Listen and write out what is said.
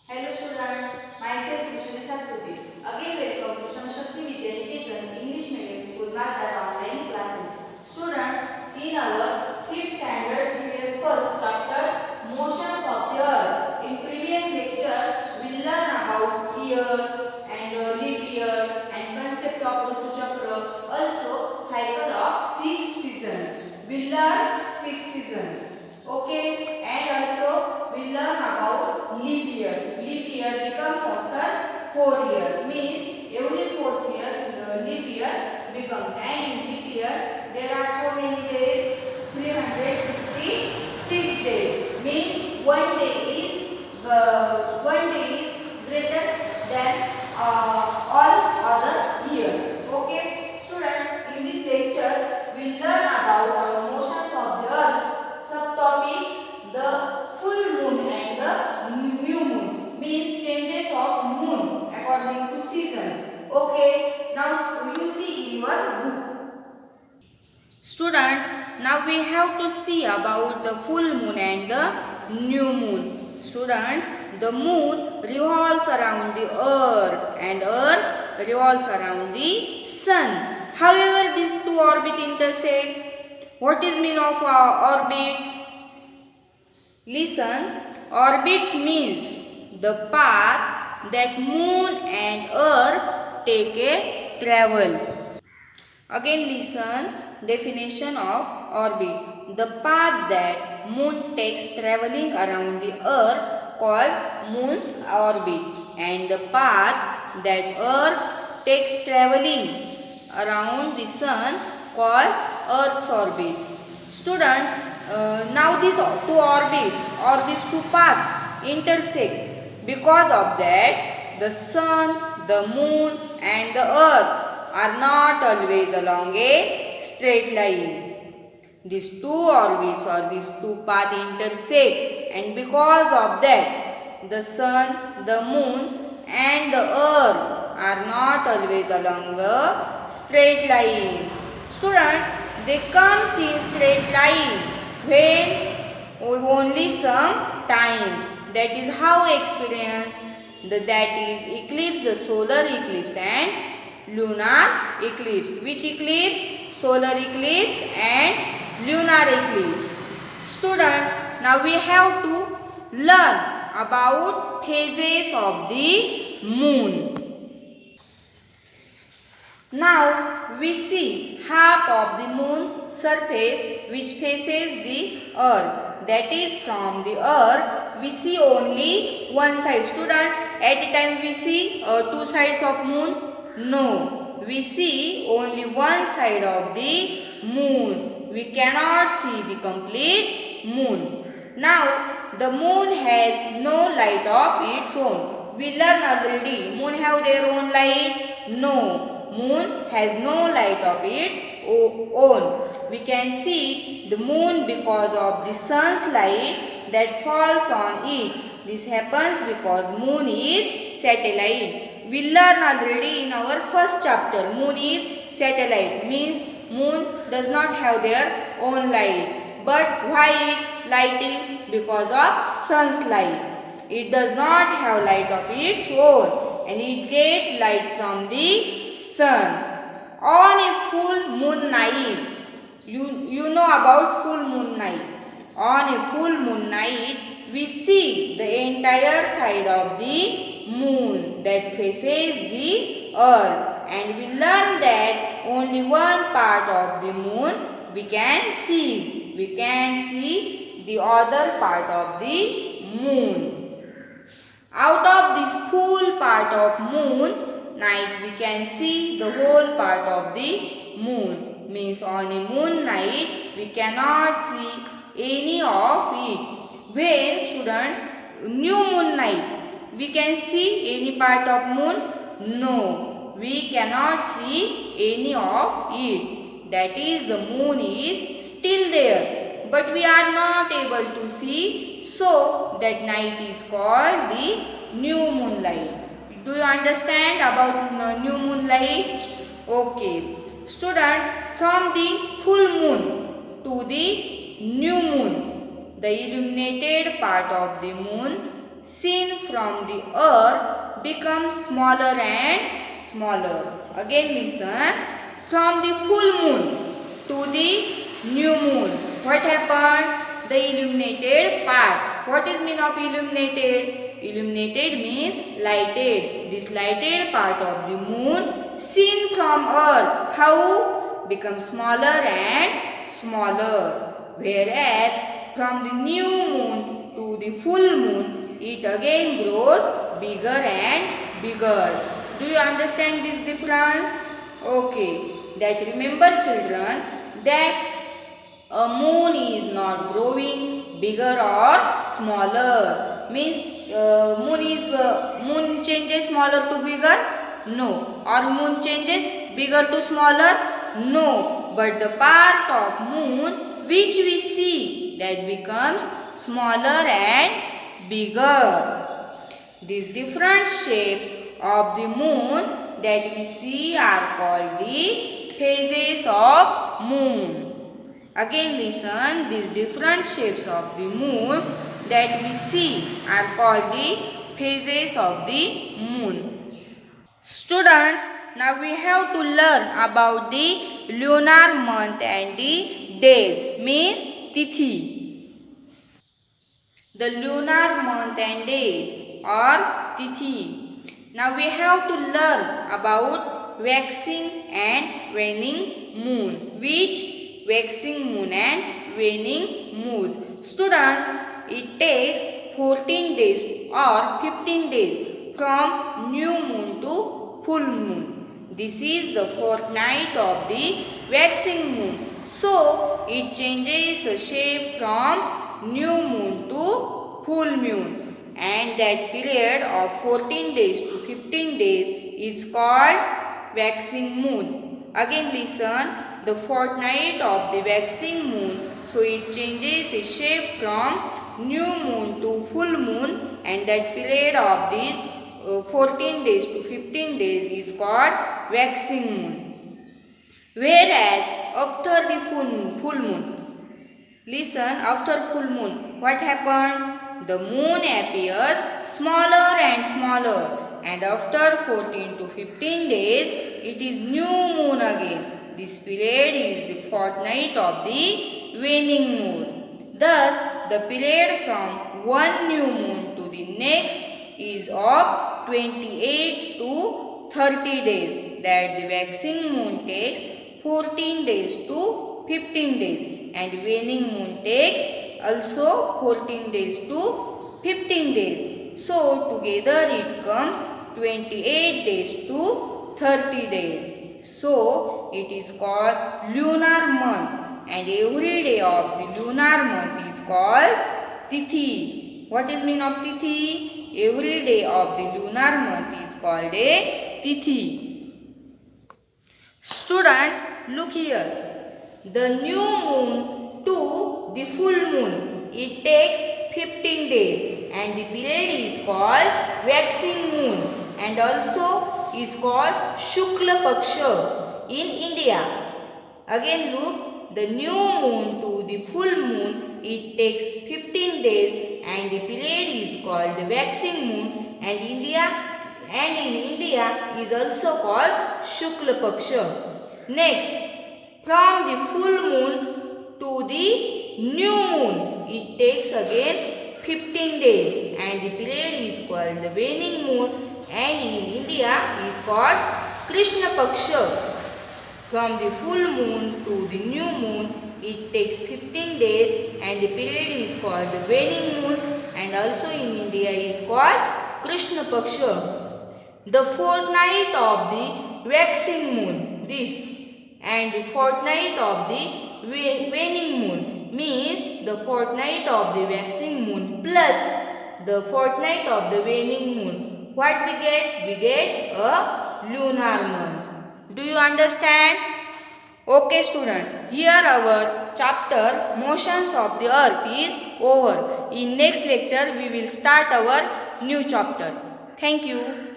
Hello students, myself Kushali Satpati. Again welcome to Shram Shakti Vidya Niketan English Medium School Math online classes. Students, in our 5th standard previous first chapter Motions of the Earth. In previous lecture, we learn about year and leap year and concept of Ritu Chakra. Also, cycle of 6 seasons. We learn 6 seasons. Okay, and also we learn about leap year. Leap year becomes after 4 years. Means every 4 years the leap year becomes. And in leap year there are how many days? 366 days. Means one day is greater than all other years. Okay, students. In this lecture we learn about our motions of the earth. Subtopic the full moon and the new moon means changes of moon according to seasons. Okay, now you see in your book. Students, now we have to see about the full moon and the new moon. Students, the moon revolves around the earth and earth revolves around the sun. However, these two orbits intersect. What is mean of orbits? Listen, orbits means the path that moon and earth take a travel. Again listen, definition of orbit. The path that moon takes traveling around the earth called moon's orbit, and the path that earth takes traveling around the sun called earth's orbit. Students, now these two orbits or these two paths intersect. Because of that, the sun, the moon and the earth are not always along a straight line. These two orbits or these two paths intersect, and because of that, the sun, the moon and the earth are not always along a straight line. Students, they come in straight line when only some times. That is how experience that is eclipse, the solar eclipse and lunar eclipse. Which eclipse? Solar eclipse and lunar eclipse. Students, now we have to learn about phases of the moon. Now we see half of the moon's surface which faces the earth. That is, from the earth we see only one side. Students, at a time we see two sides of moon? No, we see only one side of the moon. We cannot see the complete moon. Now the moon has no light of its own. We learned already, moon have their own light? No. Moon has no light of its own. We can see the moon because of the sun's light that falls on it. This happens because moon is satellite. We learned already in our first chapter, moon is satellite, means moon does not have their own light. But why it lighting? Because of sun's light. It does not have light of its own and it gets light from the sun. On a full moon night, you know about full moon night. On a full moon night, we see the entire side of the moon that faces the earth, and we learn that only one part of the moon we can see. We can see the other part of the moon. Out of this full part of moon night, we can see the whole part of the moon. Means on a moon night, we cannot see any of it. When students, new moon night, we can see any part of moon? No, we cannot see any of it. That is, the moon is still there, but we are not able to see, so that night is called the new moonlight. Do you understand about new moonlight? Okay. Students, from the full moon to the new moon, the illuminated part of the moon seen from the earth becomes smaller and smaller. Again listen. From the full moon to the new moon, what happened? The illuminated part. What is mean of illuminated? Illuminated means lighted. This lighted part of the moon seen from earth, how? Becomes smaller and smaller. Whereas from the new moon to the full moon, it again grows bigger and bigger. Do you understand this difference? Okay. That remember children that a moon is not growing bigger or smaller. Means moon changes smaller to bigger? No. Or moon changes bigger to smaller? No. But the part of moon which we see, that becomes smaller and bigger. These different shapes of the moon that we see are called the phases of moon. Again listen, these different shapes of the moon that we see are called the phases of the moon. Students, now we have to learn about the lunar month and the days, means Tithi. The lunar month and days or Tithi. Now we have to learn about waxing and waning moon, which waxing moon and waning moons. Students, it takes 14 days or 15 days from new moon to full moon. This is the fortnight of the waxing moon. So, it changes the shape from new moon to full moon. And that period of 14 days to 15 days is called waxing moon. Again listen. The fortnight of the waxing moon, so it changes its shape from new moon to full moon, and that period of the 14 days to 15 days is called waxing moon. Whereas after the full moon, listen, after full moon, what happened? The moon appears smaller and smaller, and after 14 to 15 days, it is new moon again. This period is the fortnight of the waning moon. Thus, the period from one new moon to the next is of 28 to 30 days. That the waxing moon takes 14 days to 15 days, and waning moon takes also 14 days to 15 days. So, together it comes 28 days to 30 days. So, it is called lunar month, and every day of the lunar month is called Tithi. What is mean of Tithi? Every day of the lunar month is called a Tithi. Students, look here. The new moon to the full moon, it takes 15 days, and the period is called waxing moon, and also is called Shukla Paksha in India. Again look, the new moon to the full moon, it takes 15 days, and the period is called the waxing moon, and in India is also called Shukla Paksha. Next, from the full moon to the new moon, it takes again 15 days, and the period is called the waning moon, and in India is called Krishna Paksha. From the full moon to the new moon, it takes 15 days, and the period is called the waning moon, and also in India is called Krishna Paksha. The fortnight of the waxing moon, this, and the fortnight of the waning moon means the fortnight of the waxing moon plus the fortnight of the waning moon. What we get? We get a lunar month. Do you understand? Okay students, here our chapter Motions of the Earth is over. In next lecture we will start our new chapter. Thank you.